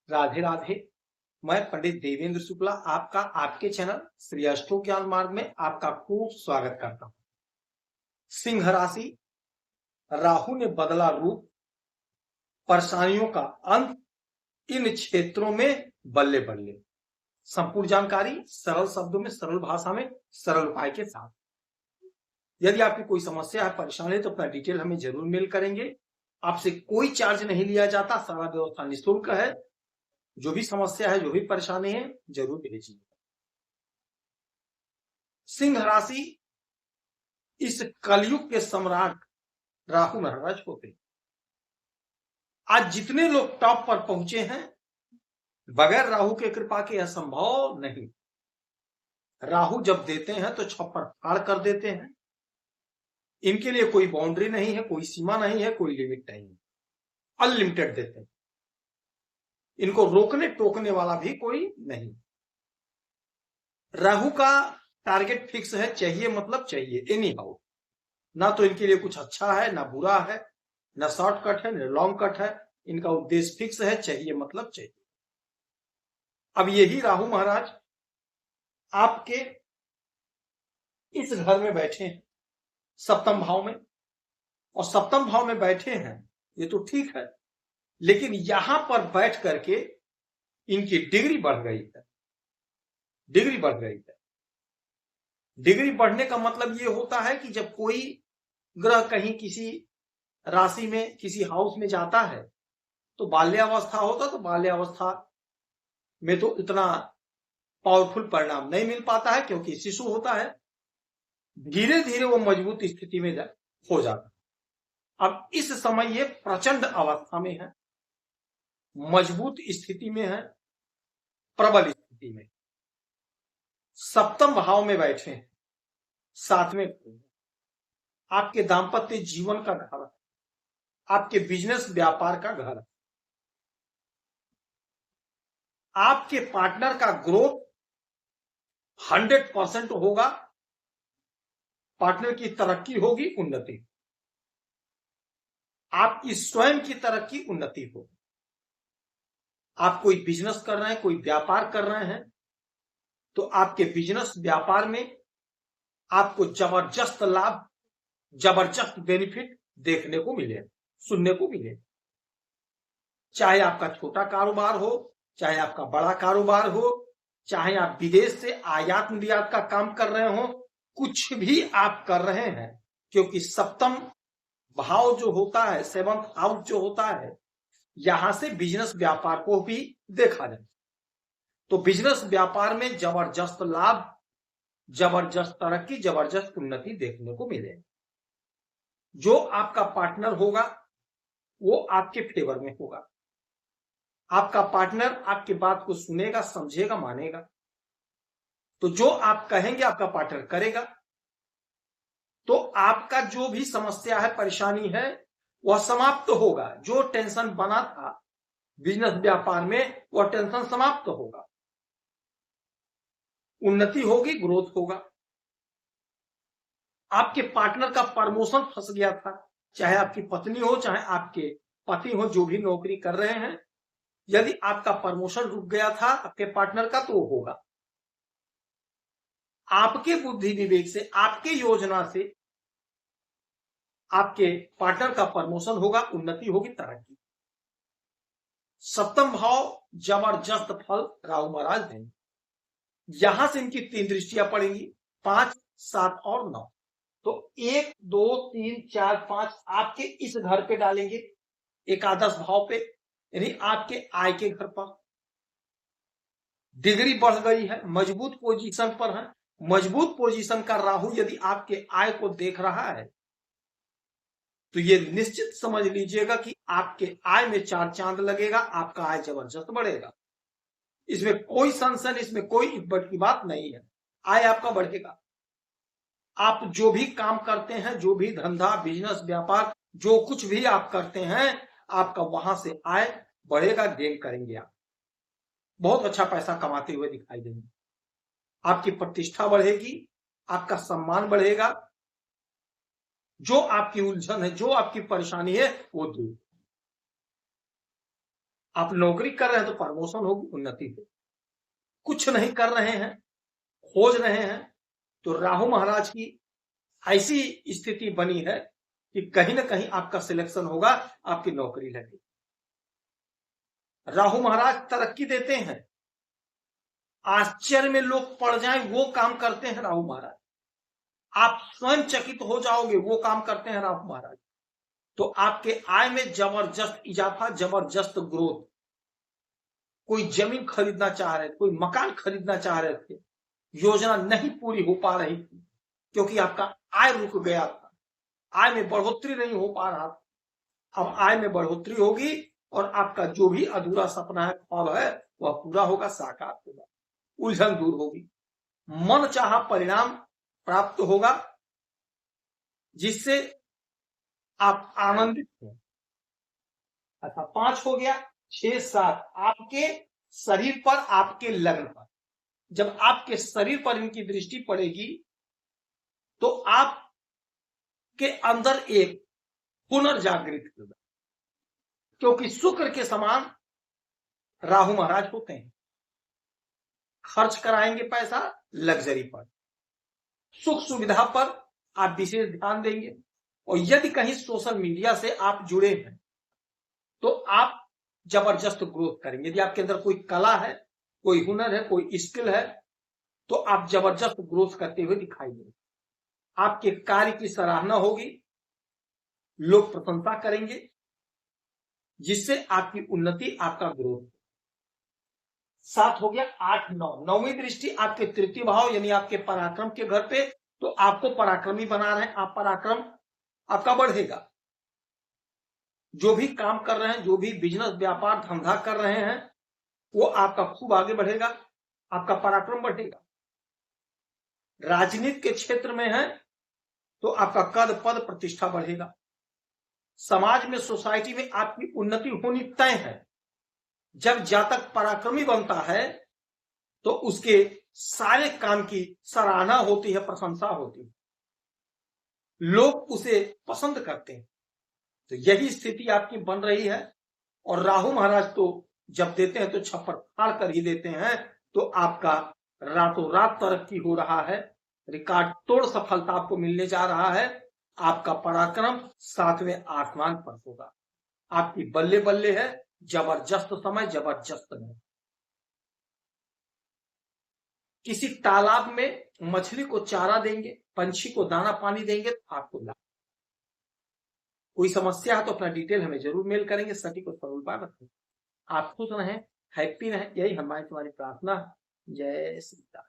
राधे राधे। मैं पंडित देवेंद्र शुक्ला आपका आपके चैनल श्री अष्टो ज्ञान मार्ग में आपका खूब स्वागत करता हूं। सिंह राशि, राहु ने बदला रूप, परेशानियों का अंत इन क्षेत्रों में बल्ले बल्ले। संपूर्ण जानकारी सरल शब्दों में, सरल भाषा में, सरल उपाय के साथ। यदि आपकी कोई समस्या है, परेशानी है तो अपना डिटेल हमें जरूर मेल करेंगे। आपसे कोई चार्ज नहीं लिया जाता, सारा व्यवस्था निःशुल्क है। जो भी समस्या है, जो भी परेशानी है, जरूर भेजिए। सिंह राशि इस कलयुग के सम्राट राहु महाराज होते। आज जितने लोग टॉप पर पहुंचे हैं, बगैर राहु के कृपा के असंभव नहीं। राहु जब देते हैं तो छप्पर फाड़ कर देते हैं। इनके लिए कोई बाउंड्री नहीं है, कोई सीमा नहीं है, कोई लिमिट नहीं है, अनलिमिटेड देते हैं। इनको रोकने टोकने वाला भी कोई नहीं। राहु का टारगेट फिक्स है, चाहिए मतलब चाहिए, एनी हाउ। ना तो इनके लिए कुछ अच्छा है, ना बुरा है, ना शॉर्टकट है, ना लॉन्ग कट है। इनका उद्देश्य फिक्स है, चाहिए मतलब चाहिए। अब यही राहु महाराज आपके इस घर में बैठे हैं, सप्तम भाव में। और सप्तम भाव में बैठे हैं, ये तो ठीक है, लेकिन यहां पर बैठ करके इनकी डिग्री बढ़ गई है। डिग्री बढ़ गई है। डिग्री बढ़ने का मतलब ये होता है कि जब कोई ग्रह कहीं किसी राशि में, किसी हाउस में जाता है तो बाल्यावस्था होता, तो बाल्यावस्था में तो इतना पावरफुल परिणाम नहीं मिल पाता है, क्योंकि शिशु होता है। धीरे धीरे वो मजबूत स्थिति में हो जाता है। अब इस समय ये प्रचंड अवस्था में है, मजबूत स्थिति में है, प्रबल स्थिति में। सप्तम भाव में बैठे हैं, सातवें आपके दाम्पत्य जीवन का घर है, आपके बिजनेस व्यापार का घर है। आपके पार्टनर का ग्रोथ 100% होगा। पार्टनर की तरक्की होगी, उन्नति। आपकी स्वयं की तरक्की, उन्नति होगी। आप कोई बिजनेस कर रहे हैं, कोई व्यापार कर रहे हैं, तो आपके बिजनेस व्यापार में आपको जबरदस्त लाभ, जबरदस्त बेनिफिट देखने को मिले, सुनने को मिले। चाहे आपका छोटा कारोबार हो, चाहे आपका बड़ा कारोबार हो, चाहे आप विदेश से आयात निर्यात का काम कर रहे हो, कुछ भी आप कर रहे हैं, क्योंकि सप्तम भाव जो होता है, सेवंथ हाउस जो होता है, यहां से बिजनेस व्यापार को भी देखा जाए। तो बिजनेस व्यापार में जबरदस्त लाभ, जबरदस्त तरक्की, जबरदस्त उन्नति देखने को मिले। जो आपका पार्टनर होगा वो आपके फेवर में होगा। आपका पार्टनर आपकी बात को सुनेगा, समझेगा, मानेगा। तो जो आप कहेंगे आपका पार्टनर करेगा। तो आपका जो भी समस्या है, परेशानी है, वह समाप्त होगा। जो टेंशन बना था बिजनेस व्यापार में, वह टेंशन समाप्त होगा। उन्नति होगी, ग्रोथ होगा। आपके पार्टनर का प्रमोशन फंस गया था, चाहे आपकी पत्नी हो, चाहे आपके पति हो, जो भी नौकरी कर रहे हैं, यदि आपका प्रमोशन रुक गया था आपके पार्टनर का, तो वो होगा। आपके बुद्धि विवेक से, आपके योजना से आपके पार्टनर का प्रमोशन होगा, उन्नति होगी, तरक्की। सप्तम भाव जबरदस्त फल राहु महाराज देंगे। यहां से इनकी 3 दृष्टियां पड़ेंगी, 5, 7 और 9। तो 1, 2, 3, 4, 5 आपके इस घर पे डालेंगे, एकादश भाव पे, यानी आपके आय के घर पर। डिग्री बढ़ गई है, मजबूत पोजीशन पर है। मजबूत पोजीशन का राहु यदि आपके आय को देख रहा है, तो ये निश्चित समझ लीजिएगा कि आपके आय में 4 चांद लगेगा, आपका आय जबरदस्त बढ़ेगा। इसमें कोई संशय, इसमें कोई इब्बत की बात नहीं है। आय आपका बढ़ेगा। आप जो भी काम करते हैं, जो भी धंधा, बिजनेस, व्यापार, जो कुछ भी आप करते हैं, आपका वहां से आय बढ़ेगा, गेन करेंगे। आप बहुत अच्छा पैसा कमाते हुए दिखाई देंगे। आपकी प्रतिष्ठा बढ़ेगी, आपका सम्मान बढ़ेगा। जो आपकी उलझन है, जो आपकी परेशानी है, वो दूर। आप नौकरी कर रहे हैं तो प्रमोशन होगी, उन्नति होगी। कुछ नहीं कर रहे हैं, खोज रहे हैं, तो राहु महाराज की ऐसी स्थिति बनी है कि कहीं ना कहीं आपका सिलेक्शन होगा, आपकी नौकरी लगेगी। राहु महाराज तरक्की देते हैं, आश्चर्य में लोग पड़ जाएं वो काम करते हैं राहु महाराज। आप स्वयं चकित हो जाओगे वो काम करते हैं राहु महाराज। तो आपके आय में जबरदस्त इजाफा, जबरदस्त ग्रोथ। कोई जमीन खरीदना चाह रहे थे, कोई मकान खरीदना चाह रहे थे, योजना नहीं पूरी हो पा रही थी क्योंकि आपका आय रुक गया था, आय में बढ़ोतरी नहीं हो पा रहा था। अब आय में बढ़ोतरी होगी और आपका जो भी अधूरा सपना है, ख्वाब है, वह पूरा होगा, साकार होगा, उलझन दूर होगी, मन चाहा परिणाम प्राप्त होगा, जिससे आप आनंदित हो। अच्छा, 5 हो गया। 6, 7 आपके शरीर पर, आपके लग्न पर। जब आपके शरीर पर इनकी दृष्टि पड़ेगी तो आपके अंदर एक पुनर्जागृत होगा, क्योंकि शुक्र के समान राहु महाराज होते हैं। खर्च कराएंगे पैसा लग्जरी पर, सुख सुविधा पर आप विशेष ध्यान देंगे। और यदि कहीं सोशल मीडिया से आप जुड़े हैं तो आप जबरदस्त ग्रोथ करेंगे। यदि आपके अंदर कोई कला है, कोई हुनर है, कोई स्किल है, तो आप जबरदस्त ग्रोथ करते हुए दिखाई देंगे। आपके कार्य की सराहना होगी, लोग प्रशंसा करेंगे, जिससे आपकी उन्नति, आपका ग्रोथ। 7 हो गया। 8, 9 नौवीं दृष्टि आपके तृतीय भाव यानी आपके पराक्रम के घर पे, तो आपको पराक्रमी बना रहे हैं। आप पराक्रम आपका बढ़ेगा। जो भी काम कर रहे हैं, जो भी बिजनेस व्यापार धंधा कर रहे हैं, वो आपका खूब आगे बढ़ेगा, आपका पराक्रम बढ़ेगा। राजनीति के क्षेत्र में है तो आपका कद पद प्रतिष्ठा बढ़ेगा। समाज में, सोसाइटी में आपकी उन्नति होनी तय है। जब जातक पराक्रमी बनता है तो उसके सारे काम की सराहना होती है, प्रशंसा होती है, लोग उसे पसंद करते हैं। तो यही स्थिति आपकी बन रही है। और राहु महाराज तो जब देते हैं तो छप्पर फाड़ कर ही देते हैं। तो आपका रातों रात तरक्की हो रहा है, रिकॉर्ड तोड़ सफलता आपको मिलने जा रहा है। आपका पराक्रम 7वें आसमान पर होगा, आपकी बल्ले बल्ले है। जबरदस्त समय, जबरदस्त है। किसी तालाब में मछली को चारा देंगे, पंछी को दाना पानी देंगे तो आपको लाभ। कोई समस्या है तो अपना डिटेल हमें जरूर मेल करेंगे, सटीक और सरल बात रखें। आप खुश रहें, हैप्पी रहें, यही हमारी तुम्हारी प्रार्थना। जय श्री राम।